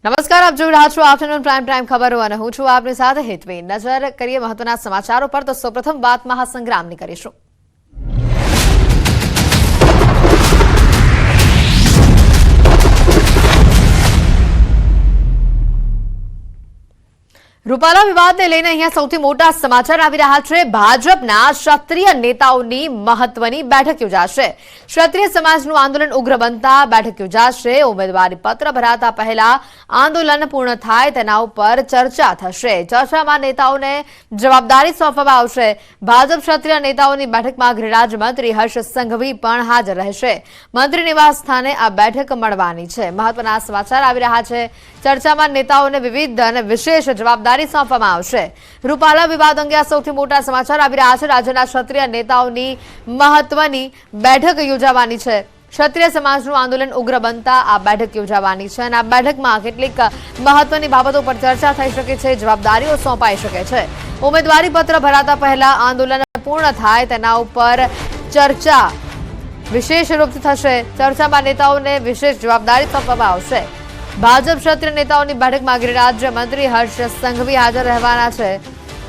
નમસ્કાર, આપ જોઈ રહ્યા છો આફ્ટરનૂન પ્રાઇમ ખબરો અને હું છું આપની સાથે હેતવી। નજર કરીએ મહત્વના સમાચારો પર, તો સૌપ્રથમ વાત મહાસંગ્રામની કરીશું। રૂપાલા વિવાદને લઈને અહીંયા સૌથી મોટા સમાચાર આવી રહ્યા છે। ભાજપના ક્ષત્રિય નેતાઓની મહત્વની બેઠક યોજાશે। ક્ષત્રિય સમાજનું આંદોલન ઉગ્ર બનતા બેઠક યોજાશે। ઉમેદવારી પત્ર ભરાતા પહેલા આંદોલન પૂર્ણ થાય તેના ઉપર ચર્ચા થશે। ચર્ચામાં નેતાઓને જવાબદારી સોંપવામાં આવશે। ભાજપ ક્ષત્રિય નેતાઓની બેઠકમાં ગૃહ મંત્રી હર્ષ સંઘવી પણ હાજર રહેશે। મંત્રી નિવાસ સ્થાને આ બેઠક મળવાની છે। મહત્વના સમાચાર આવી રહ્યા છે। ચર્ચામાં નેતાઓને વિવિધ અને વિશેષ જવાબદારી સોંપવામાં આવશે। રૂપાલા વિવાદ અંગે સૌથી મોટા સમાચાર આવી રહ્યા છે। રાજ્યના ક્ષત્રિય નેતાઓની મહત્વની બેઠક યોજાવાની છે। ક્ષત્રિય સમાજનું આંદોલન ઉગ્ર બનતા આ બેઠક યોજાવાની છે અને આ બેઠકમાં કેટલીક મહત્વની બાબતો પર ચર્ચા થઈ શકે છે, જવાબદારીઓ સોંપાઈ શકે છે। ઉમેદવારી પત્ર ભરાતા પહેલા આંદોલન પૂર્ણ થાય તેના ઉપર ચર્ચા વિશેષ રૂપથી થશે। ચર્ચામાં નેતાઓને વિશેષ જવાબદારી સોંપવામાં આવશે। ભાજપ ક્ષત્રિય નેતાઓની બેઠકમાં ગૃહ રાજ્ય મંત્રી હર્ષ સંઘવી હાજર રહેવાના છે,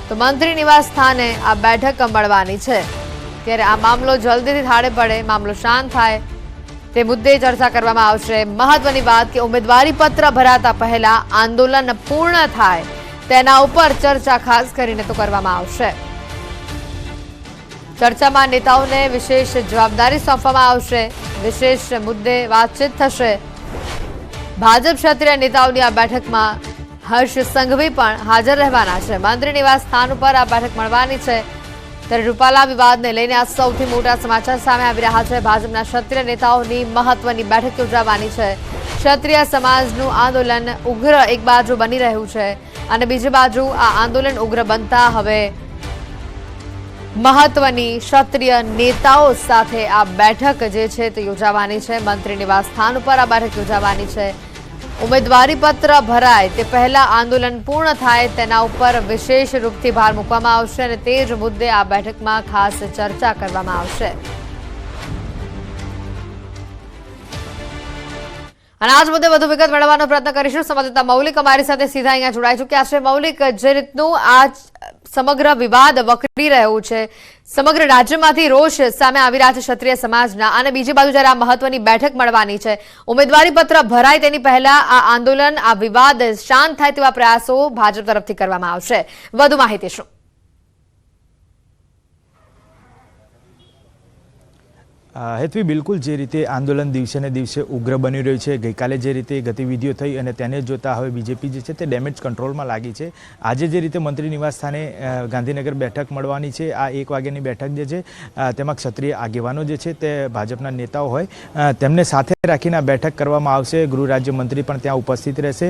તો મંત્રી નિવાસ સ્થાને આ બેઠક મળવાની છે। ત્યારે આ મામલો જલ્દીથી થાળે પડે, મામલો શાંત થાય તે મુદ્દે ચર્ચા કરવામાં આવશે। મહત્વની વાત કે ઉમેદવારી પત્ર ભરાતા પહેલા આંદોલન પૂર્ણ થાય તેના ઉપર ચર્ચા ખાસ કરીને તો કરવામાં આવશે। ચર્ચામાં નેતાઓને વિશેષ જવાબદારી સોંપવામાં આવશે। વિશેષ મુદ્દે વાતચીત થશે। ભાજપ ક્ષત્રિય નેતાઓની આ બેઠકમાં હર્ષ સંઘવી પણ હાજર રહેવાના છે। મંત્રી નિવાસ સ્થાન ઉપર આ બેઠક મળવાની છે। ત્યારે રૂપાલા વિવાદને લઈને આ સૌથી મોટા સમાચાર સામે આવી રહ્યા છે। ભાજપના ક્ષત્રિય નેતાઓની મહત્વની બેઠક યોજાવાની છે। ક્ષત્રિય સમાજનું આંદોલન ઉગ્ર એક બાજુ બની રહ્યું છે અને બીજી બાજુ આ આંદોલન ઉગ્ર બનતા હવે મહત્વની ક્ષત્રિય નેતાઓ સાથે આ બેઠક જે છે તે યોજાવાની છે। મંત્રી નિવાસ સ્થાન ઉપર આ બેઠક યોજાવાની છે। ઉમેદવારી પત્ર ભરાય તે પહેલા આંદોલન પૂર્ણ થાય તેના ઉપર વિશેષ રૂપથી ભાર મૂકવામાં આવશે અને તે જ મુદ્દે આ બેઠકમાં ખાસ ચર્ચા કરવામાં આવશે। અને આજ મુદ્દે વધુ વિગત મેળવવાનો પ્રયત્ન કરીશું। સંવાદદાતા મૌલિક અમારી સાથે સીધા અહીંયા જોડાઈ ચૂક્યા છે। મૌલિક, જે રીતનું આ સમગ્ર વિવાદ વકરી રહ્યું છે, સમગ્ર રાજ્યમાંથી રોષ સામે આવી રહ્યા છે ક્ષત્રિય સમાજના, અને બીજી બાજુ જ્યારે આ મહત્વની બેઠક મળવાની છે, ઉમેદવારી પત્ર ભરાય તેની પહેલા આ આંદોલન, આ વિવાદ શાંત થાય તેવા પ્રયાસો ભાજપ તરફથી કરવામાં આવશે। વધુ માહિતી શું? હેતવી, બિલકુલ જે રીતે આંદોલન દિવસે ને દિવસે ઉગ્ર બની રહ્યું છે, ગઈકાલે જે રીતે ગતિવિધિઓ થઈ અને તેને જોતા હવે બીજેપી જે છે તે ડેમેજ કંટ્રોલમાં લાગી છે। આજે જે રીતે મંત્રી નિવાસ સ્થાને ગાંધીનગર બેઠક મળવાની છે, આ 1 વાગ્યાની બેઠક જે છે તેમાં ક્ષત્રિય આગેવાનો જે છે તે ભાજપના નેતાઓ હોય તેમને સાથે રાખીને આ બેઠક કરવામાં આવશે। ગૃહ રાજ્ય મંત્રી પણ ત્યાં ઉપસ્થિત રહેશે।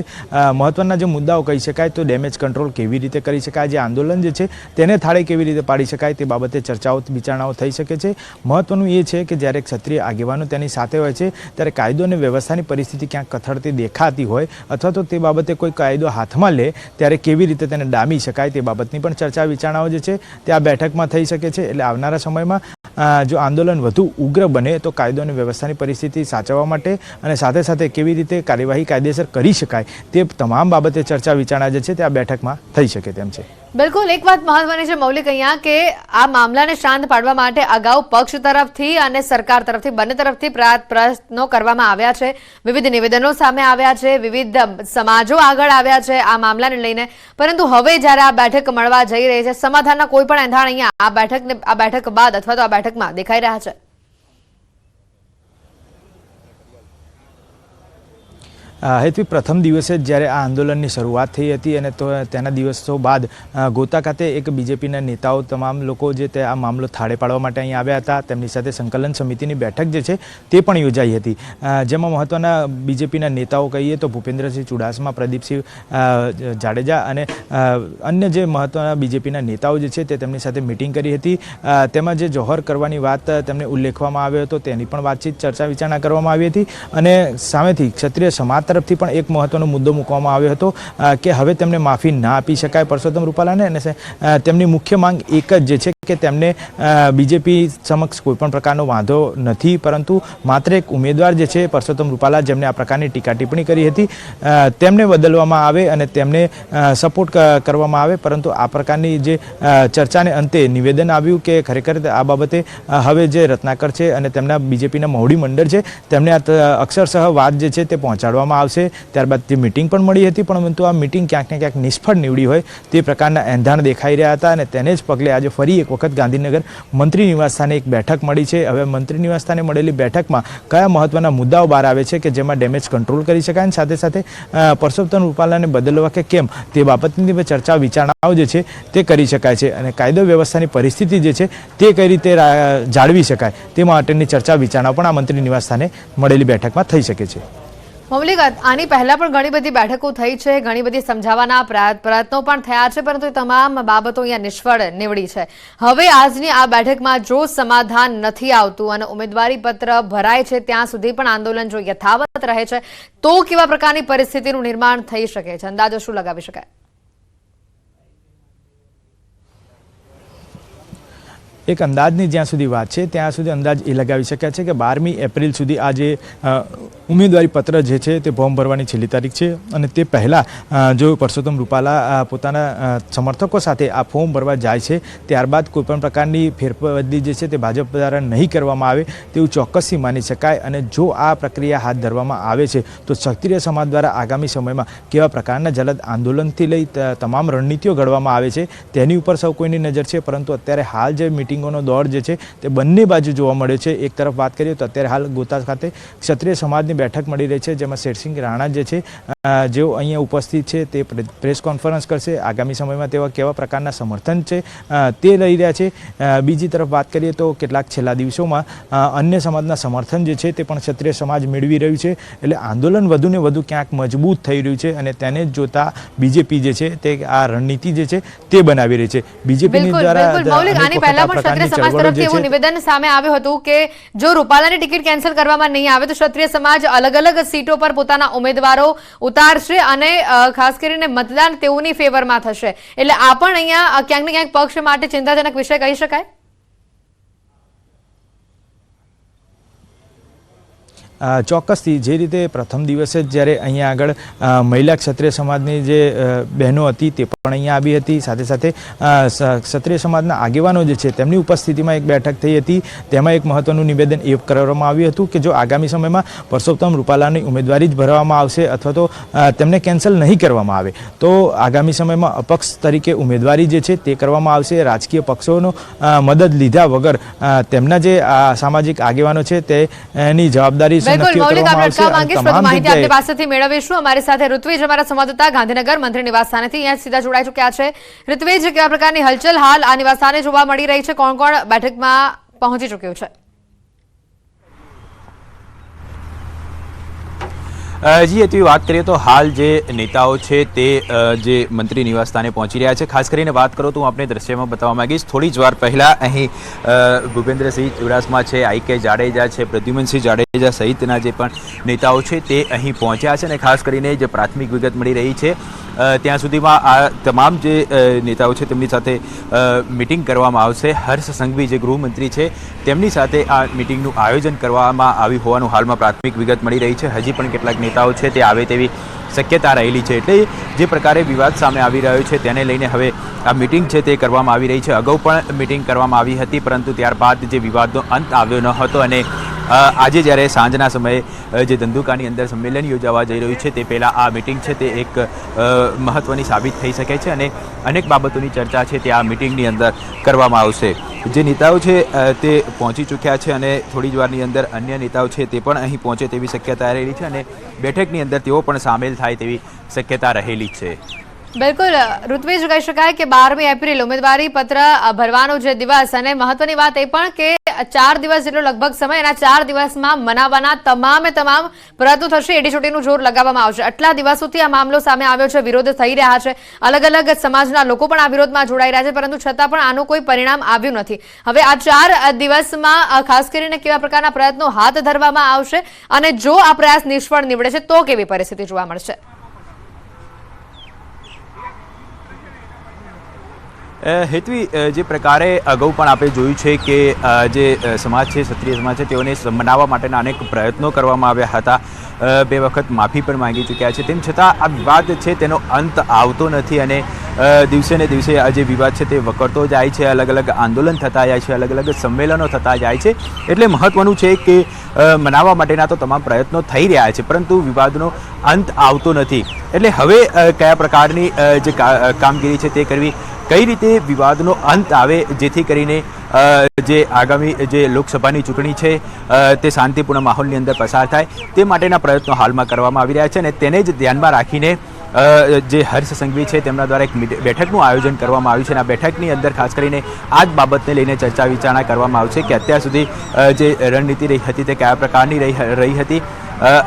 મહત્વના જે મુદ્દાઓ કહી શકાય તો ડેમેજ કંટ્રોલ કેવી રીતે કરી શકાય, જે આંદોલન જે છે તેને થાળે કેવી રીતે પાડી શકાય તે બાબતે ચર્ચાઓ વિચારણાઓ થઈ શકે છે। મહત્વનું એ છે કે જ્યારે ક્ષત્રિય આગેવાનો તેની સાથે હોય છે ત્યારે કાયદો અને વ્યવસ્થાની પરિસ્થિતિ ક્યાંક કથળતી દેખાતી હોય અથવા તો તે બાબતે કોઈ કાયદો હાથમાં લે ત્યારે કેવી રીતે તેને ડામી શકાય તે બાબતની પણ ચર્ચા વિચારણાઓ જે છે તે આ બેઠકમાં થઈ શકે છે। એટલે આવનારા સમયમાં જો આંદોલન વધુ ઉગ્ર બને તો કાયદો અને વ્યવસ્થાની પરિસ્થિતિ સાચવવા માટે અને સાથે સાથે કેવી રીતે કાર્યવાહી કાયદેસર કરી શકાય તે તમામ બાબતે ચર્ચા વિચારણા જે છે તે આ બેઠકમાં થઈ શકે તેમ છે। બિલકુલ, એક વાત મહત્વની છે મૌલિક અહીંયા, કે આ મામલાને શાંત પાડવા માટે અગાઉ પક્ષ તરફથી અને સરકાર તરફથી બંને તરફથી પ્રયત્નો કરવામાં આવ્યા છે। વિવિધ નિવેદનો સામે આવ્યા છે, વિવિધ સમાજો આગળ આવ્યા છે આ મામલાને લઈને, પરંતુ હવે જ્યારે આ બેઠક મળવા જઈ રહી છે, સમાધાનના કોઈ પણ એંધાણ અહીંયા આ બેઠક બાદ અથવા તો આ બેઠકમાં દેખાઈ રહ્યા છે? હેતવી, પ્રથમ દિવસે જ્યારે આ આંદોલનની શરૂઆત થઈ હતી અને તો તેના દિવસો બાદ ગોતા ખાતે એક બીજેપીના નેતાઓ તમામ લોકો જે તે આ મામલો થાળે પાડવા માટે અહીં આવ્યા હતા। તેમની સાથે સંકલન સમિતિની બેઠક જે છે તે પણ યોજાઈ હતી, જેમાં મહત્વના બીજેપીના નેતાઓ કહીએ તો ભૂપેન્દ્રસિંહ ચુડાસમા, પ્રદીપસિંહ જાડેજા અને અન્ય જે મહત્વના બીજેપીના નેતાઓ જે છે તે તેમની સાથે મિટિંગ કરી હતી। તેમાં જે જોહર કરવાની વાત તેમને ઉલ્લેખવામાં આવ્યો હતો તેની પણ વાતચીત ચર્ચા વિચારણા કરવામાં આવી હતી અને સામેથી ક્ષત્રિય સમાજ તરફથી પણ એક મહત્વનો મુદ્દો મૂકવામાં આવ્યો હતો કે હવે તેમને માફી ના આપી શકાય પરસોત્તમ રૂપાલાને, અને તેમની મુખ્ય માંગ એક જ જે છે કે તેમને બીજેપી સમક્ષ કોઈપણ પ્રકારનો વાંધો નથી, પરંતુ માત્ર એક ઉમેદવાર જે છે પરસોત્તમ રૂપાલા, જેમને આ પ્રકારની ટીકા ટિપ્પણી કરી હતી, તેમને બદલવામાં આવે અને તેમને સપોર્ટ કરવામાં આવે. પરંતુ આ પ્રકારની જે ચર્ચાને અંતે નિવેદન આવ્યું કે ખરેખર આ બાબતે હવે જે રત્નાકર છે અને તેમના બીજેપીના મોવડી મંડળ છે તેમને અક્ષરશઃ વાત જે છે તે પહોંચાડવામાં આવશે. ત્યારબાદ તે મિટિંગ પણ મળી હતી, પરંતુ આ મિટિંગ ક્યાંક ને ક્યાંક નિષ્ફળ નીવડી હોય તે પ્રકારના એંધાણ દેખાઈ રહ્યા હતા અને તેને જ પગલે આજે ફરી એક વખત ગાંધીનગર મંત્રી નિવાસસ્થાને એક બેઠક મળી છે. હવે મંત્રી નિવાસસ્થાને મળેલી બેઠકમાં કયા મહત્વના મુદ્દાઓ બહાર આવે છે કે જેમાં ડેમેજ કંટ્રોલ કરી શકાય અને સાથે સાથે પરસોત્તમ રૂપાલાને બદલવા કે કેમ તે બાબતની ચર્ચા વિચારણાઓ જે છે તે કરી શકાય છે અને કાયદો વ્યવસ્થાની પરિસ્થિતિ જે છે તે કઈ રીતે જાળવી શકાય તે માટેની ચર્ચા વિચારણાઓ પણ આ મંત્રી નિવાસસ્થાને મળેલી બેઠકમાં થઈ શકે છે. મૌલિક, આની પહેલા પણ ઘણી બધી બેઠકો થઈ છે, ઘણી બધી સમજાવવાના પ્રયત્નો પણ થયા છે, પરંતુ એ તમામ બાબતો અહીંયા નિષ્ફળ નીવડી છે. હવે આજની આ બેઠકમાં જો સમાધાન નથી આવતું અને ઉમેદવારી પત્ર ભરાય છે ત્યાં સુધી પણ આંદોલન જો યથાવત રહે છે તો કેવા પ્રકારની પરિસ્થિતિનું નિર્માણ થઈ શકે છે? અંદાજો શું લગાવી શકાય? એક અંદાજની જ્યાં સુધી વાત છે ત્યાં સુધી અંદાજ એ લગાવી શકાય છે કે 12મી એપ્રિલ સુધી આ જે ઉમેદવારી પત્ર જે છે તે ફોર્મ ભરવાની છેલ્લી તારીખ છે અને તે પહેલાં જો પરસોત્તમ રૂપાલા પોતાના સમર્થકો સાથે આ ફોર્મ ભરવા જાય છે ત્યારબાદ કોઈપણ પ્રકારની ફેરબદલી જે છે તે ભાજપ દ્વારા નહીં કરવામાં આવે તેવું ચોક્કસથી માની શકાય. અને જો આ પ્રક્રિયા હાથ ધરવામાં આવે છે તો ક્ષત્રિય સમાજ દ્વારા આગામી સમયમાં કેવા પ્રકારના જલદ આંદોલનથી લઈ તમામ રણનીતિઓ ઘડવામાં આવે છે તેની ઉપર સૌ કોઈની નજર છે. પરંતુ અત્યારે હાલ જે મિટિંગોનો દોર જે છે તે બંને બાજુ જોવા મળ્યો છે. એક તરફ વાત કરીએ તો અત્યારે હાલ ગોતા ખાતે ક્ષત્રિય સમાજની બેઠક મળી રહી છે, જેમાં શેરસિંહ રાણા જે છે જેઓ અહીંયા ઉપસ્થિત છે તે પ્રેસ કોન્ફરન્સ કરશે. આગામી સમયમાં તેવા કેવા પ્રકારના સમર્થન છે તે લઈ રહ્યા છે. બીજી તરફ વાત કરીએ તો કેટલાક છેલ્લા દિવસોમાં અન્ય સમાજના સમર્થન જે છે તે પણ ક્ષત્રિય સમાજ મેળવી રહ્યું છે. એટલે આંદોલન વધુને વધુ ક્યાંક મજબૂત થઈ રહ્યું છે અને તેને જોતા બીજેપી જે છે તે આ રણનીતિ જે છે તે બનાવી રહી છે. બીજેપી દ્વારા નિવેદન સામે આવ્યું હતું કે જો રૂપાલાની ટિકિટ કેન્સલ કરવામાં નહીં આવે તો ક્ષત્રિય સમાજ અલગ અલગ સીટો પર પોતાના ઉમેદવારો ઉતારશે અને ખાસ કરીને મતદાન તેઓની ફેવરમાં થશે. એટલે આ પણ અહીંયા ક્યાંક ને ક્યાંક પક્ષ માટે ચિંતાજનક વિષય કહી શકાય. ચોક્કસથી જે રીતે પ્રથમ દિવસે જ જ્યારે અહીંયા આગળ મહિલા ક્ષત્રિય સમાજની જે બહેનો હતી તે પણ અહીંયા આવી હતી, સાથે સાથે ક્ષત્રિય સમાજના આગેવાનો જે છે તેમની ઉપસ્થિતિમાં એક બેઠક થઈ હતી. તેમાં એક મહત્વનું નિવેદન એ કરવામાં આવ્યું હતું કે જો આગામી સમયમાં પરસોત્તમ રૂપાલાની ઉમેદવારી જ ભરવામાં આવશે અથવા તો તેમને કેન્સલ નહીં કરવામાં આવે તો આગામી સમયમાં અપક્ષ તરીકે ઉમેદવારી જે છે તે કરવામાં આવશે. રાજકીય પક્ષોનો મદદ લીધા વગર તેમના જે સામાજિક આગેવાનો છે તેની જવાબદારી માહિતી પાસેથી મેળવીશું. અમારી સાથે ઋત્વિજ અમારા સંવાદદાતા ગાંધીનગર મંત્રી નિવાસસ્થાનેથી અહીંયા સીધા જોડાઈ ચુક્યા છે. ઋત્વિજ, કેવા પ્રકારની હલચલ હાલ આ નિવાસસ્થાને જોવા મળી રહી છે? કોણ કોણ બેઠકમાં પહોંચી ચુક્યું છે? જી, એથી વાત કરીએ તો હાલ જે નેતાઓ છે તે જે મંત્રી નિવાસસ્થાને પહોંચી રહ્યા છે. ખાસ કરીને વાત કરું તો હું આપણે દ્રશ્યમાં બતાવવા માંગીશ. થોડી જ વાર પહેલાં અહીં ભૂપેન્દ્રસિંહ ચુડાસમા છે, આઈ.કે. જાડેજા છે, પ્રદ્યુમનસિંહ જાડેજા સહિતના જે પણ નેતાઓ છે તે અહીં પહોંચ્યા છે અને ખાસ કરીને જે પ્રાથમિક વિગત મળી રહી છે ત્યાં સુધીમાં આ તમામ જે નેતાઓ છે તેમની સાથે મિટિંગ કરવામાં આવશે. હર્ષ સંઘવી જે ગૃહમંત્રી છે તેમની સાથે આ મિટિંગનું આયોજન કરવામાં આવ્યું હોવાનું હાલમાં પ્રાથમિક વિગત મળી રહી છે. હજી પણ કેટલાક નેતાઓ છે તે આવે તેવી શક્યતા રહેલી છે. એટલે જે પ્રકારે વિવાદ સામે આવી રહ્યો છે તેને લઈને હવે આ મિટિંગ છે તે કરવામાં આવી રહી છે. અગાઉ પણ મિટિંગ કરવામાં આવી હતી પરંતુ ત્યારબાદ જે વિવાદનો અંત આવ્યો ન હતો અને આજે જ્યારે સાંજના સમયે જે ધંધુકાની અંદર સંમેલન યોજાવા જઈ રહ્યું છે તે પહેલાં આ મિટિંગ છે તે એક મહત્ત્વની સાબિત થઈ શકે છે અને અનેક બાબતોની ચર્ચા છે તે આ મિટિંગની અંદર કરવામાં આવશે. જે નેતાઓ છે તે પહોંચી ચૂક્યા છે અને થોડી જ વારની અંદર અન્ય નેતાઓ છે તે પણ અહીં પહોંચે તેવી શક્યતા રહેલી છે અને બેઠકની અંદર તેઓ પણ સામેલ થાય તેવી શક્યતા રહેલી છે. બિલકુલ ઋત્વિજ, કહી શકાય કે 12મી એપ્રિલ ઉમેદવારી પત્ર ભરવાનો જે દિવસ અને મહત્વની વાત એ પણ કે 4 દિવસ જેટલો લગભગ સમય અને 4 દિવસમાં મનાવવાના તમામ પ્રયત્નો થશે. એડીચોટીનું જોર લગાવવામાં આવશે. આટલા દિવસોથી આ મામલો સામે આવ્યો છે, વિરોધ થઈ રહ્યા છે, અલગ અલગ સમાજના લોકો પણ આ વિરોધમાં જોડાઈ રહ્યા છે, પરંતુ છતાં પણ આનું કોઈ પરિણામ આવ્યું નથી. હવે આ 4 દિવસમાં ખાસ કરીને કેવા પ્રકારના પ્રયત્નો હાથ ધરવામાં આવશે અને જો આ પ્રયાસ નિષ્ફળ નીવડે છે તો કેવી પરિસ્થિતિ જોવા મળશે? હેતવી, જે પ્રકારે અગાઉ પણ આપણે જોયું છે કે જે સમાજ છે, ક્ષત્રિય સમાજ છે, તેઓને મનાવવા માટેના અનેક પ્રયત્નો કરવામાં આવ્યા હતા. 2 વખત માફી પણ માંગી ચૂક્યા છે. તેમ છતાં આ વિવાદ છે તેનો અંત આવતો નથી અને દિવસે ને દિવસે આ જે વિવાદ છે તે વકરતો જાય છે. અલગ અલગ આંદોલન થતા જાય છે, અલગ અલગ સંમેલનો થતા જાય છે. એટલે મહત્વનું છે કે મનાવવા માટેના તો તમામ પ્રયત્નો થઈ રહ્યા છે, પરંતુ વિવાદનો અંત આવતો નથી. એટલે હવે કયા પ્રકારની જે કામગીરી છે તે કરવી, કઈ રીતે વિવાદનો અંત આવે જેથી કરીને જે આગામી જે લોકસભાની ચૂંટણી છે તે શાંતિપૂર્ણ માહોલની અંદર પસાર થાય, તે માટેના પ્રયત્નો હાલમાં કરવામાં આવી રહ્યા છે. અને તેને જ ધ્યાનમાં રાખીને જે હર્ષ સંઘવી છે તેમના દ્વારા એક બેઠકનું આયોજન કરવામાં આવ્યું છે. અને આ બેઠકની અંદર ખાસ કરીને આ જ બાબતને લઈને ચર્ચા વિચારણા કરવામાં આવશે કે અત્યાર સુધી જે રણનીતિ રહી હતી તે કયા પ્રકારની રહી હતી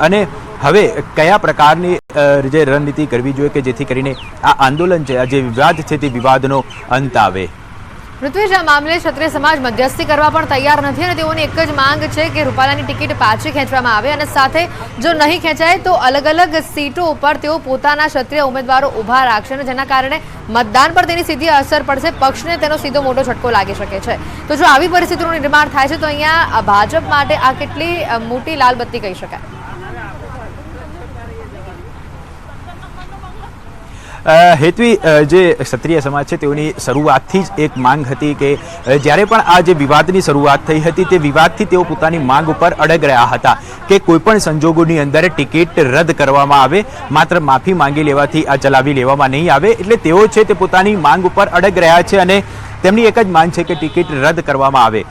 અને હવે કયા પ્રકારની જે રણનીતિ કરવી જોઈએ કે જેથી કરીને આ આંદોલન છે, આ જે વિવાદ છે તે વિવાદનો અંત આવે. ઋત્વિજ, આ મામલે ક્ષત્રિય સમાજ મધ્યસ્થી કરવા પણ તૈયાર નથી અને તેઓની એક જ માંગ છે કે રૂપાલાની ટિકિટ પાછી ખેંચવામાં આવે અને સાથે જો નહીં ખેંચાય તો અલગ અલગ સીટો ઉપર તેઓ પોતાના ક્ષત્રિય ઉમેદવારો ઊભા રાખશે અને જેના કારણે મતદાન પર તેની સીધી અસર પડશે, પક્ષને તેનો સીધો મોટો ઝટકો લાગી શકે છે. તો જો આવી પરિસ્થિતિનું નિર્માણ થાય છે તો અહીંયા ભાજપ માટે આ કેટલી મોટી લાલબત્તી કહી શકાય? હેતવી, જે ક્ષત્રિય સમાજ છે તેઓની શરૂઆતથી જ એક માંગ હતી કે જ્યારે પણ આ જે વિવાદની શરૂઆત થઈ હતી તે વિવાદથી તેઓ પોતાની માંગ ઉપર અડગ રહ્યા હતા કે કોઈપણ સંજોગોની અંદર ટિકિટ રદ કરવામાં આવે, માત્ર માફી માંગી લેવાથી આ ચલાવી લેવામાં નહીં આવે. એટલે તેઓ છે તે પોતાની માંગ ઉપર અડગ રહ્યા છે અને તેમની એક જ માંગ છે કે ટિકિટ રદ કરવામાં આવે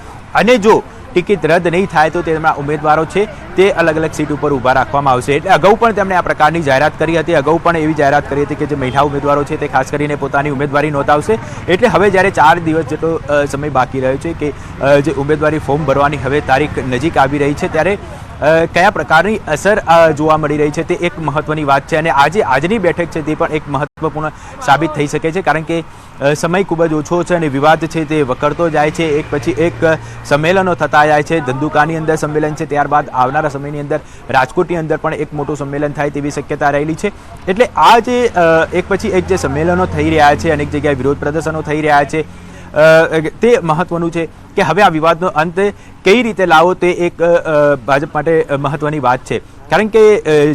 અને જો ટિકિટ રદ નહીં થાય તો તેમના ઉમેદવારો છે તે અલગ અલગ સીટ ઉપર ઊભા રાખવામાં આવશે. એટલે અગાઉ પણ તેમણે આ પ્રકારની જાહેરાત કરી હતી. અગાઉ પણ એવી જાહેરાત કરી હતી કે જે મહિલા ઉમેદવારો છે તે ખાસ કરીને પોતાની ઉમેદવારી નોંધાવશે. એટલે હવે જ્યારે 4 દિવસ જેટલો સમય બાકી રહ્યો છે કે જે ઉમેદવારી ફોર્મ ભરવાની હવે તારીખ નજીક આવી રહી છે, ત્યારે કયા પ્રકારની અસર જોવા મળી રહી છે તે એક મહત્વની વાત છે. અને આજની બેઠક છે તે પણ એક મહત્વપૂર્ણ સાબિત થઈ શકે છે, કારણ કે સમય ખૂબ જ ઓછો છે અને વિવાદ છે તે વકરતો જાય છે. એક પછી એક સંમેલનો થતા જાય છે. ધંધુકાની અંદર સંમેલન છે, ત્યારબાદ આવનારા સમયની અંદર રાજકોટની અંદર પણ એક મોટું સંમેલન થાય તેવી શક્યતા રહેલી છે. એટલે આ જે એક પછી એક જે સંમેલનો થઈ રહ્યા છે, અનેક જગ્યાએ વિરોધ પ્રદર્શનો થઈ રહ્યા છે, તે મહત્વનું છે કે હવે આ વિવાદનો અંત કઈ રીતે લાવો તે એક ભાજપ માટે મહત્વની વાત છે. કારણ કે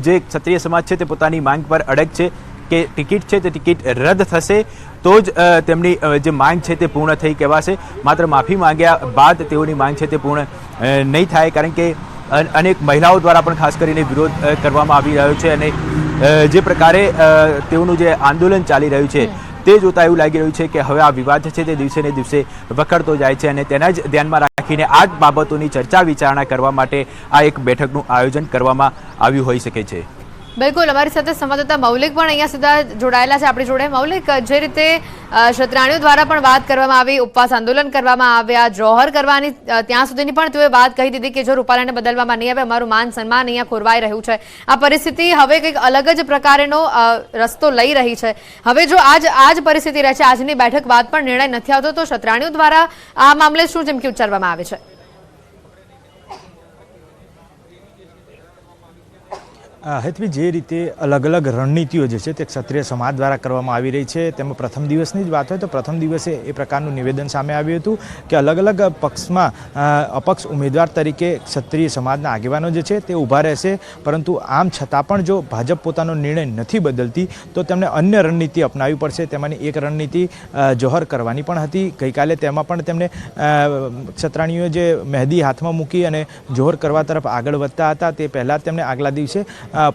જે ક્ષત્રિય સમાજ છે તે પોતાની માંગ પર અડગ છે કે ટિકિટ છે તે ટિકિટ રદ થશે તો જ તેમની જે માંગ છે તે પૂર્ણ થઈ કહેવાશે. માત્ર માફી માંગ્યા બાદ તેઓની માંગ છે તે પૂર્ણ નહીં થાય, કારણ કે અનેક મહિલાઓ દ્વારા પણ ખાસ કરીને વિરોધ કરવામાં આવી રહ્યો છે અને જે પ્રકારે તેઓનું જે આંદોલન ચાલી રહ્યું છે તે જોતા એવું લાગી રહ્યું છે કે હવે આ વિવાદ છે તે દિવસે ને દિવસે વકરતો જાય છે અને તેના જ ધ્યાનમાં રાખીને આ જ બાબતોની ચર્ચા વિચારણા કરવા માટે આ એક બેઠકનું આયોજન કરવામાં આવ્યું હોઈ શકે છે. બિલકુલ, અમારી સાથે સંવાદદાતા મૌલિક પણ અહીંયા સીધા જોડાયેલા છે આપણી જોડે. મૌલિક, જે રીતે ક્ષત્રાણીઓ દ્વારા પણ વાત કરવામાં આવી, ઉપવાસ આંદોલન કરવામાં આવ્યા, જોહર કરવાની ત્યાં સુધીની પણ તેઓએ વાત કહી દીધી કે જો રૂપાલાને બદલવામાં નહીં આવે અમારું માન સન્માન અહીંયા ખોરવાઈ રહ્યું છે. આ પરિસ્થિતિ હવે કંઈક અલગ જ પ્રકારનો રસ્તો લઈ રહી છે. હવે જો આ જ પરિસ્થિતિ રહે છે, આજની બેઠક બાદ પણ નિર્ણય નથી આવતો, તો ક્ષત્રાણીઓ દ્વારા આ મામલે શું ચીમકી ઉચ્ચારવામાં આવે છે? હેતવી, જે રીતે અલગ અલગ રણનીતિઓ જે છે તે ક્ષત્રિય સમાજ દ્વારા કરવામાં આવી રહી છે, તેમાં પ્રથમ દિવસની જ વાત હોય તો પ્રથમ દિવસે એ પ્રકારનું નિવેદન સામે આવ્યું હતું કે અલગ અલગ પક્ષમાં અપક્ષ ઉમેદવાર તરીકે ક્ષત્રિય સમાજના આગેવાનો જે છે તે ઊભા રહેશે. પરંતુ આમ છતાં પણ જો ભાજપ પોતાનો નિર્ણય નથી બદલતી તો તેમણે અન્ય રણનીતિ અપનાવવી પડશે. તેમાંની એક રણનીતિ જોહર કરવાની પણ હતી. ગઈકાલે તેમાં પણ તેમણે ક્ષત્રાણીઓએ જે મહેંદી હાથમાં મૂકી અને જોહર કરવા તરફ આગળ વધતા હતા તે પહેલાં તેમણે આગલા દિવસે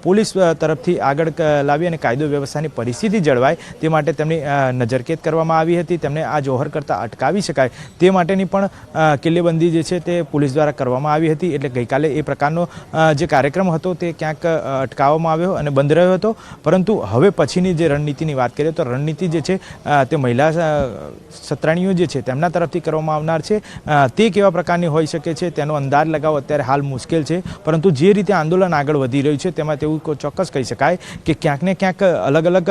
પોલીસ તરફથી આગળ લાવી અને કાયદો વ્યવસ્થાની પરિસ્થિતિ જળવાય તે માટે તેમની નજરકેદ કરવામાં આવી હતી. તેમને આ જોહર કરતાં અટકાવી શકાય તે માટેની પણ કિલ્લેબંધી જે છે તે પોલીસ દ્વારા કરવામાં આવી હતી. એટલે ગઈકાલે એ પ્રકારનો જે કાર્યક્રમ હતો તે ક્યાંક અટકાવવામાં આવ્યો અને બંધ રહ્યો હતો. પરંતુ હવે પછીની જે રણનીતિની વાત કરીએ તો રણનીતિ જે છે તે મહિલા ક્ષત્રાણીઓ જે છે તેમના તરફથી કરવામાં આવનાર છે. તે કેવા પ્રકારની હોઈ શકે છે તેનો અંદાજ લગાવવો અત્યારે હાલ મુશ્કેલ છે. પરંતુ જે રીતે આંદોલન આગળ વધી રહ્યું છે તેમાં વિડીયોમાં તેવું ચોક્કસ કહી શકાય કે ક્યાંક ને ક્યાંક અલગ અલગ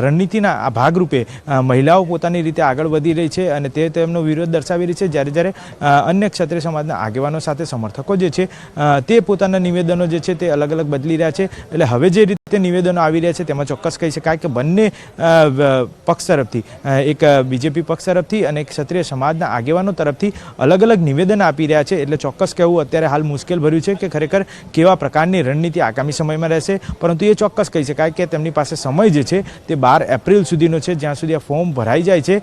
રણનીતિના આ ભાગરૂપે મહિલાઓ પોતાની રીતે આગળ વધી રહી છે અને તે તેમનો વિરોધ દર્શાવી રહી છે, જ્યારે અન્ય ક્ષત્રિય સમાજના આગેવાનો સાથે સમર્થકો જે છે તે પોતાના નિવેદનો જે છે તે અલગ અલગ બદલી રહ્યા છે. એટલે હવે જે રીતે નિવેદનો આવી રહ્યા છે તેમાં ચોક્કસ કહી શકાય કે બંને પક્ષ તરફથી, એક બીજેપી પક્ષ તરફથી અને એક ક્ષત્રિય સમાજના આગેવાનો તરફથી અલગ અલગ નિવેદન આપી રહ્યા છે. એટલે ચોક્કસ કહેવું અત્યારે હાલ મુશ્કેલ ભર્યું છે કે ખરેખર કેવા પ્રકારની રણનીતિ આગામી સમયમાં રહેશે, પરંતુ એ ચોક્કસ કહી શકાય કે તેમની પાસે સમય જે છે તે 12 એપ્રિલ સુધીનો છે, જ્યાં સુધી આ ફોર્મ ભરાઈ જાય છે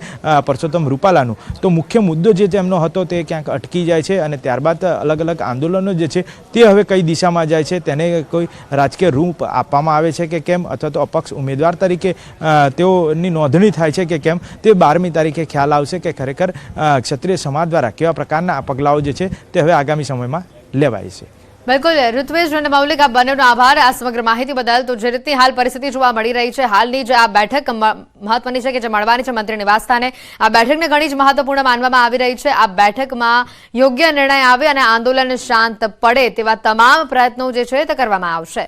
પરસોત્તમ રૂપાલાનું. તો મુખ્ય મુદ્દો જે તેમનો હતો તે ક્યાંક અટકી જાય છે અને ત્યારબાદ અલગ અલગ આંદોલનો જે છે તે હવે કઈ દિશામાં જાય છે, તેને કોઈ રાજકીય રૂપ આપવામાં આવે છે કે કેમ, અથવા તો અપક્ષ ઉમેદવાર તરીકે તેઓની નોંધણી થાય છે કે કેમ, તે 12મી તારીખે ખ્યાલ આવશે કે ખરેખર ક્ષત્રિય સમાજ દ્વારા કેવા પ્રકારના આ પગલાઓ જે છે તે હવે આગામી સમયમાં લેવાય છે. બિલકુલ ઋત્વેશ અને મૌલિક, આ બંનેનો આભાર આ સમગ્ર માહિતી બદલ. તો જે રીતની હાલ પરિસ્થિતિ જોવા મળી રહી છે, હાલની જે આ બેઠક મહત્વની છે કે જે મળવાની છે મંત્રી નિવાસસ્થાને, આ બેઠકને ઘણી જ મહત્વપૂર્ણ માનવામાં આવી રહી છે. આ બેઠકમાં યોગ્ય નિર્ણય આવે અને આંદોલન શાંત પડે તેવા તમામ પ્રયત્નો જે છે તે કરવામાં આવશે.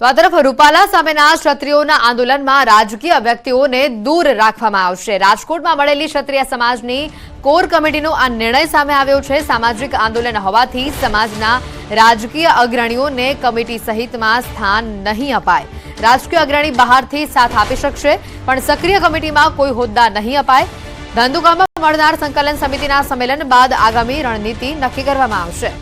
તો આ તરફ રૂપાલા સામેના ક્ષત્રિયોના આંદોલનમાં રાજકીય વ્યક્તિઓને દૂર રાખવામાં આવશે. રાજકોટમાં મળેલી ક્ષત્રિય સમાજની કોર કમિટીનો આ નિર્ણય સામે આવ્યો છે. સામાજિક આંદોલન હોવાથી સમાજના રાજકીય અગ્રણીઓને કમિટી સહિતમાં સ્થાન નહીં અપાય. રાજકીય અગ્રણી બહારથી સાથ આપી શકશે, પણ સક્રિય કમિટીમાં કોઈ હોદ્દા નહીં અપાય. ધંધુકામાં મળનાર સંકલન સમિતિના સંમેલન બાદ આગામી રણનીતિ નક્કી કરવામાં આવશે.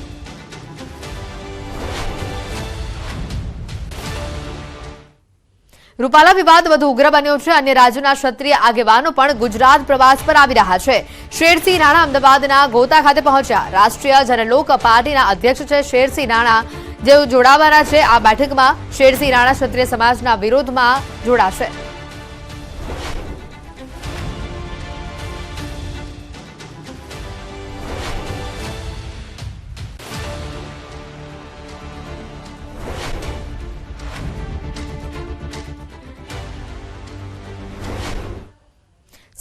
રૂપાલા વિવાદ વધુ ઉગ્ર બન્યો છે. અન્ય રાજ્યોના ક્ષત્રિય આગેવાનો પણ ગુજરાત પ્રવાસ પર આવી રહ્યા છે. શેરસિંહ રાણા અમદાવાદના ગોતા ખાતે પહોંચ્યા. રાષ્ટ્રીય જનલોક પાર્ટીના અધ્યક્ષ છે શેરસિંહ રાણા, જેઓ જોડાવાના છે આ બેઠકમાં. શેરસિંહ રાણા ક્ષત્રિય સમાજના વિરોધમાં જોડાશે.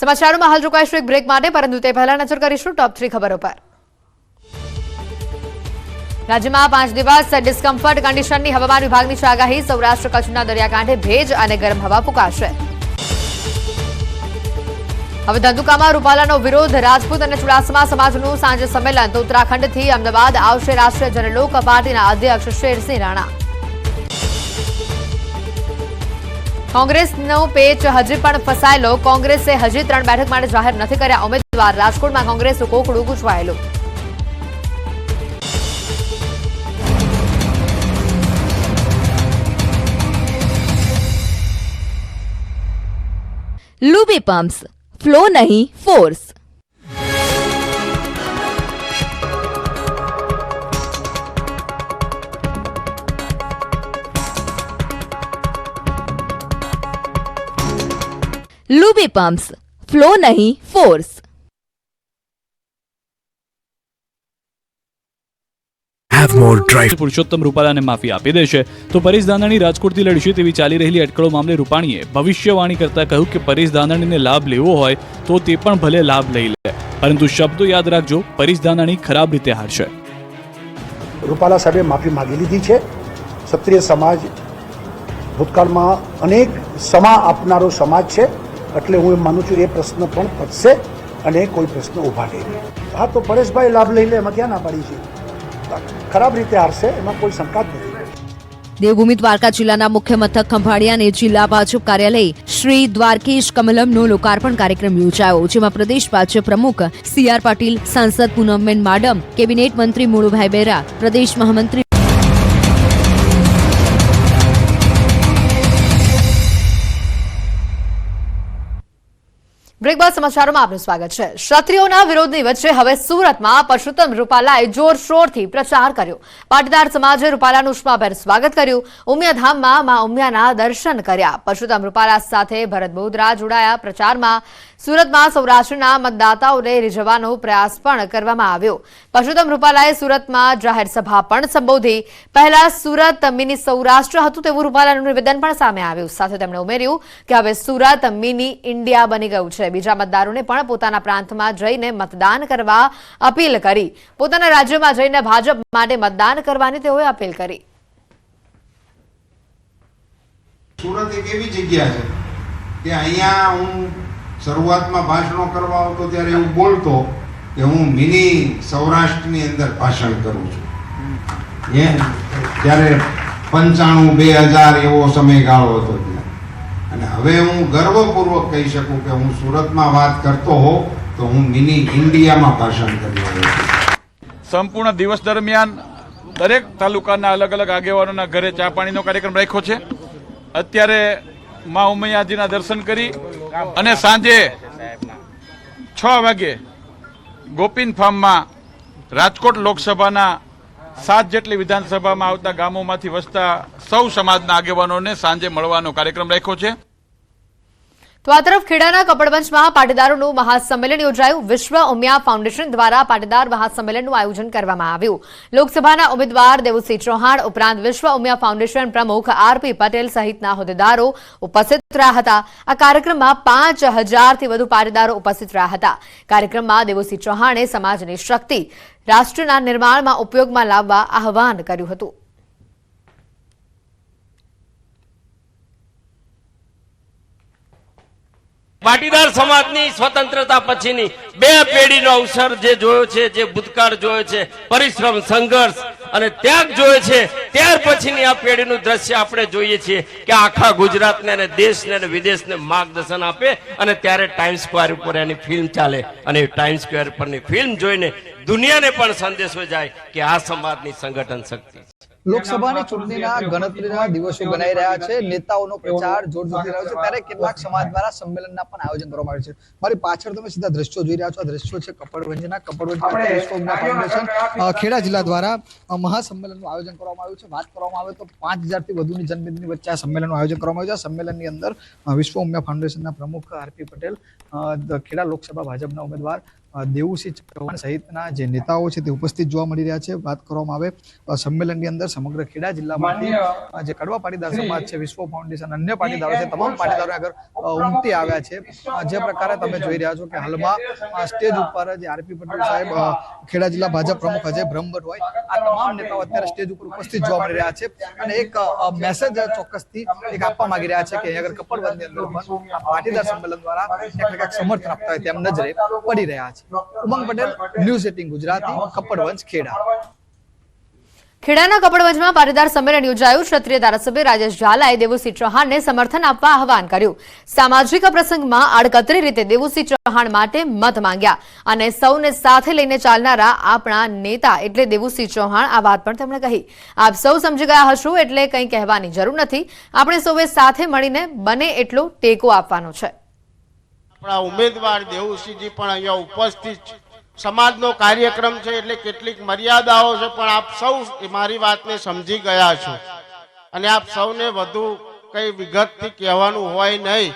સમાચારોમાં હાલ રોકાઈશું એક બ્રેક માટે, પરંતુ તે પહેલા નજર કરીશું ટોપ 3 ખબરો પર. રાજ્યમાં 5 દિવસ ડિસ્કમ્ફર્ટ કન્ડિશનની હવામાન વિભાગની છે આગાહી. સૌરાષ્ટ્ર કચ્છના દરિયાકાંઠે ભેજ અને ગરમ હવા ફૂંકાશે. હવે ધંધુકામાં રૂપાલાનો વિરોધ. રાજપૂત અને ચુડાસમા સમાજનું સાંજે સંમેલન. તો ઉત્તરાખંડથી અમદાવાદ આવશે રાષ્ટ્રીય જનલોક પાર્ટીના અધ્યક્ષ શેરસિંહ રાણા. કોંગ્રેસનો પેચ હજી પણ ફસાયેલો. કોંગ્રેસે હજી 3 બેઠક માટે જાહેર નથી કર્યા ઉમેદવાર. રાજકોટમાં કોંગ્રેસનું કોકડું ગૂંચવાયેલું. લુબી પમ્પ્સ, ફ્લો નહીં ફોર્સ. લુબી પમ્પ્સ, ફ્લો નહીં ફોર્સ. પુરુષોત્તમ રૂપાલાને માફી આપી દેશે તો પરેશ ધાનાણી રાજકોટથી લડશે તેવી ચાલી રહેલી અટકળો મામલે રૂપાણીએ ભવિષ્યવાણી કરતા કહ્યું કે પરેશ ધાનાણીને લાભ લેવો હોય તો તે પણ ભલે લાભ લઈ લે, પરંતુ શબ્દો યાદ રાખજો, પરેશ ધાનાણી ખરાબ રીતે હારશે. રૂપાલા સાહેબે માફી માંગી લીધી છે. ક્ષત્રિય સમાજ ભૂતકાળમાં અનેક સમા આપનારો સમાજ છે, એટલે હું એમ માનું છું એ પ્રશ્ન પણ પતશે અને કોઈ પ્રશ્ન ઉભા નહીં. હા, તો પરેશભાઈ લાભ લઈ લે, એમાં ક્યાં ના પાડી છે? ખરાબ રીતે હારશે, એમાં કોઈ શંકા જ નથી. દેવભૂમિ દ્વારકા જિલ્લાના મુખ્ય મથક ખંભાળિયા અને જિલ્લા ભાજપ કાર્યાલય શ્રી દ્વારકેશ કમલમનો લોકાર્પણ કાર્યક્રમ યોજાયો, જેમાં પ્રદેશ ભાજપ પ્રમુખ CR પાટીલ, સાંસદ પૂનમબેન માડમ, કેબિનેટ મંત્રી મુળુભાઈ બેરા, પ્રદેશ મહામંત્રી બ્રેક બાદ સમાચારોમાં આપનું સ્વાગત છે. ક્ષત્રિયોના વિરોધની વચ્ચે હવે સુરતમાં પરસોત્તમ રૂપાલાએ જોરશોરથી પ્રચાર કર્યો. પાટીદાર સમાજે રૂપાલાનું ઉષ્માભેર સ્વાગત કર્યું. ઉમિયાધામમાં મા ઉમિયાના દર્શન કર્યા. પરસોત્તમ રૂપાલા સાથે ભરત બોદરા જોડાયા. પ્રચારમાં સુરતમાં સૌરાષ્ટ્રના મતદાતાઓને રીઝવવાનો પ્રયાસ પણ કરવામાં આવ્યો. પરસોત્તમ રૂપાલાએ સુરતમાં જાહેર સભા પણ સંબોધી. પહેલા સુરત મિની સૌરાષ્ટ્ર હતું તેવું રૂપાલાનું નિવેદન પણ સામે આવ્યું. સાથે તેમણે ઉમેર્યું કે હવે સુરત મિની ઇન્ડિયા બની ગયું છે. બીજા મતદારોને પણ પોતાના પ્રાંતમાં જઈને મતદાન કરવા અપીલ કરી. પોતાના રાજ્યમાં જઈને ભાજપ માટે મતદાન કરવાની તેઓએ અપીલ કરી. સુરત એક એવી જગ્યા છે કે અહીંયા હું શરૂઆતમાં ભાષણો કરવા આવતો ત્યારે એવું બોલતો કે હું મિની સૌરાષ્ટ્રની અંદર ભાષણ કરું છું. ત્યારે 95, 2000 એવો સમયગાળો હતો ત્યાં. અને હવે હું ગર્વપૂર્વક કહી શકું કે હું સુરતમાં વાત કરતો હોઉં તો હું મિની ઇન્ડિયામાં ભાષણ કરી રહ્યો છું. સંપૂર્ણ દિવસ દરમિયાન દરેક તાલુકાના અલગ અલગ આગેવાનોના ઘરે ચા પાણીનો કાર્યક્રમ રાખ્યો છે. અત્યારે મા ઉમૈયાજીના દર્શન કરી અને સાંજે 6 વાગે ગોપીન ફાર્મમાં રાજકોટ લોકસભાના 7 જેટલી વિધાનસભામાં આવતા ગામોમાંથી વસતા સૌ સમાજના આગેવાનોને સાંજે મળવાનો કાર્યક્રમ રાખ્યો છે. તો આ તરફ ખેડાના કપડવંજમાં પાટીદારોનું મહાસંમેલન યોજાયું. વિશ્વ ઉમિયા ફાઉન્ડેશન દ્વારા પાટીદાર મહાસંમેલનનું આયોજન કરવામાં આવ્યું. લોકસભાના ઉમેદવાર દેવુસિંહ ચૌહાણ ઉપરાંત વિશ્વ ઉમિયા ફાઉન્ડેશન પ્રમુખ આરપી પટેલ સહિતના હોદ્દેદારો ઉપસ્થિત રહ્યા હતા. આ કાર્યક્રમમાં 5000થી વધુ પાટીદારો ઉપસ્થિત રહ્યા હતા. કાર્યક્રમમાં દેવુસિંહ ચૌહાણે સમાજની શક્તિ રાષ્ટ્રના નિર્માણમાં ઉપયોગમાં લાવવા આહવાન કર્યું હતું. પાટીદાર સમાજની સ્વતંત્રતા પછીની 2 પેઢીનો અવસર જે જોયો છે, જે ભૂતકાળ જોયો છે, પરિશ્રમ, સંઘર્ષ અને ત્યાગ જોયો છે, ત્યાર પછીની આ પેઢીનું દ્રશ્ય આપણે જોઈએ છીએ કે આખા ગુજરાતને અને દેશને અને વિદેશને માર્ગદર્શન આપે. અને ત્યારે ટાઈમ સ્ક્વેર ઉપર એની ફિલ્મ ચાલે અને ટાઈમ સ્ક્વેર પરની ફિલ્મ જોઈને દુનિયાને પણ સંદેશો જાય કે આ સમાજની સંગઠન શક્તિ છે. લોકસભાની ચૂંટણીના ગણતરીના દિવસો ગણાઈ રહ્યા છે. નેતાઓનો પ્રચાર જોરશોરથી રહ્યો છે, ત્યારે કેટલાક સમાજ દ્વારા સંમેલનના પણ આયોજન કરવામાં આવ્યું છે. મારી પાછળ તમે સીધા દ્રશ્યો જોઈ રહ્યા છો. આ દ્રશ્યો છે કપડવંજના. કપડવંજ વિશ્વ ઉમિયા ફાઉન્ડેશન ખેડા જિલ્લા દ્વારા મહાસંમેલનનું આયોજન કરવામાં આવ્યું છે. વાત કરવામાં આવે તો 5000થી વધુની જનમેદની વચ્ચે આ સંમેલનનું આયોજન કરવામાં આવ્યું છે. આ સંમેલનની અંદર વિશ્વ ઉમિયા ફાઉન્ડેશનના પ્રમુખ આરપી પટેલ, ખેડા લોકસભા ભાજપના ઉમેદવાર દેવુસિંહ ચૌહાણ સહિતના જે નેતાઓ છે તે ઉપસ્થિત જોવા મળી રહ્યા છે. વાત કરવામાં આવે સંમેલનની અંદર સમગ્ર ખેડા જિલ્લામાંથી જે કડવા પાટીદાર સમાજ છે, વિશ્વ ફાઉન્ડેશન, અન્ય પાટીદારો છે, તમામ પાટીદારો આગળ ઉમટી આવ્યા છે. જે પ્રકારે તમે જોઈ રહ્યા છો કે હાલમાં સ્ટેજ ઉપર જે આરપી પટેલ સાહેબ, ખેડા જિલ્લા ભાજપ પ્રમુખ અજય બ્રહ્મભટ્ટ હોય, આ તમામ નેતાઓ અત્યારે સ્ટેજ ઉપર ઉપસ્થિત જોવા મળી રહ્યા છે. અને એક મેસેજ ચોક્કસથી એક આપવા માંગી રહ્યા છે કે અહીં આગળ કપડવંજની અંદર પણ આ પાટીદાર સંમેલન દ્વારા ક્યાંક સમર્થન આપતા હોય તેમ નજરે પડી રહ્યા છે. ઉમંગ પટેલ, ન્યૂઝ 18 ગુજરાતી, કપડવંજ, ખેડા. ખેડાના કપડવંજમાં પાટીદાર સંમેલન યોજાયું. ક્ષત્રિય ધારાસભ્ય રાજેશ ઝાલાએ દેવુસિંહ ચૌહાણને સમર્થન આપવા આહવાન કર્યું. સામાજિક પ્રસંગમાં આડકતરી રીતે દેવુસિંહ ચૌહાણ માટે મત માંગ્યા અને સૌને સાથે લઈને ચાલનારા આપણા નેતા એટલે દેવુસિંહ ચૌહાણ. આ વાત પણ તેમણે કહી. આપ સૌ સમજી ગયા હશો એટલે કંઈ કહેવાની જરૂર નથી. આપણે સૌએ સાથે મળીને બને એટલો ટેકો આપવાનો છે. આપણા ઉમેદવાર દેવુસિંહજી પણ અહીંયા ઉપસ્થિત છે. સમાજનો કાર્યક્રમ છે એટલે કેટલીક મર્યાદાઓ છે, પણ આપ સૌ મારી વાતને સમજી ગયા છો અને આપ સૌને વધુ કઈ વિગતથી કહેવાનું હોય નહીં.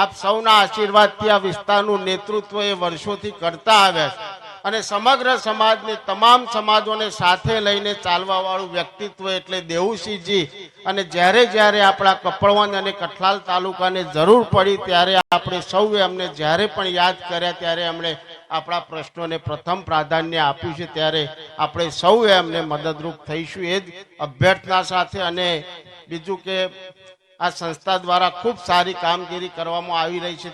આપ સૌના આશીર્વાદથી આ વિસ્તારનું નેતૃત્વ એ વર્ષોથી કરતા આવ્યા છે અને સમગ્ર સમાજને, તમામ સમાજોને સાથે લઈને ચાલવા વાળું વ્યક્તિત્વ એટલે દેવુસિંહજી. અને જ્યારે આપણા કપડવંજ અને કઠલાલ તાલુકાને જરૂર પડી ત્યારે આપણે સૌએ અમને જ્યારે પણ યાદ કર્યા ત્યારે એમણે આપણા પ્રશ્નોને પ્રથમ પ્રાધાન્ય આપ્યું છે. ત્યારે આપણે સૌએ એમને મદદરૂપ થઈશું એ જ અભ્યર્થના સાથે. અને બીજું કે આ સંસ્થા દ્વારા ખૂબ સારી કામગીરી કરવામાં આવી રહી છે.